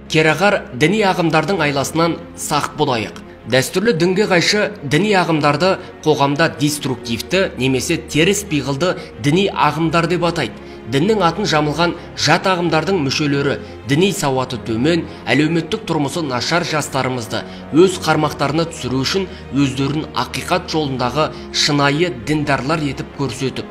керағар діни ағымдардың айласынан сақ болайық. Дәстүрлі дінге қайшы діни ағымдарды қоғамда деструктивті немесе теріс пиғылды діни ағымдар деп атайды. Діннің атын жамылған жат ағымдардың мүшелері діни сауаты төмен, әлеуметтік тұрмысы нашар жастарымызды өз қармақтарына түсіру үшін өздерін ақиқат жолындағы шынайы діндарлар етіп көрсетіп,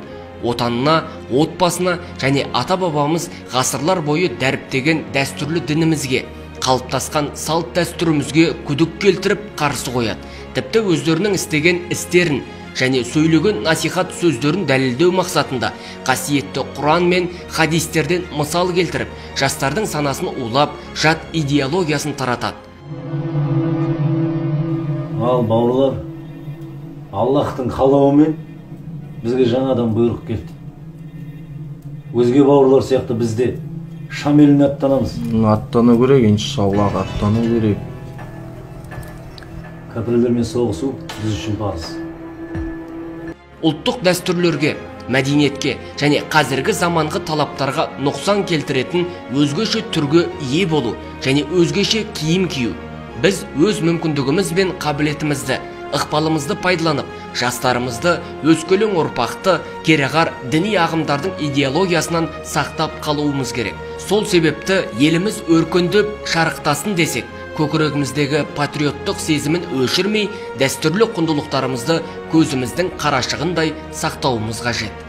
отанына, отбасына және ата-бабамыз ғасырлар бойы дәріптеген дәстүрлі дінімізге, қалыптасқан салт дәстүрімізге күдік келтіріп қарсы қояды. Тіпті өздерінің істеген істерін және сөйлеген насихат сөздерін дәлелдеу мақсатында қасиетті Құран мен хадистерден мысал келтіріп, жастардың санасын улап, жат идеологиясын таратады. Ал бауырлар, Аллахтың қалауымен бізге жаңадан бұйрық келді. Өзге бауырлар сияқты бізде Шам еліне аттанамыз. Аттану керек, иншаллах, аттану керек. Кәпірлермен соғысу біз үшін парыз. Ұлттық дәстүрлерге, мәдениетке және қазіргі заманғы талаптарға нұқсан келтіретін өзгеше түрге ие болу және өзгеше киім кию. Біз өз мүмкіндігіміз бен қабілетімізді, ықпалымызды пайдаланып, жастарымызды, өскелең ұрпақты керағар діни ағымдардың идеологиясынан сақтап қалуымыз керек. Сол себепті еліміз өркендеп шарықтасын десек, көкірегіміздегі патриоттық сезімін өшірмей, дәстүрлі құндылықтарымызды көзіміздің қарашығындай сақтауымыз қажет.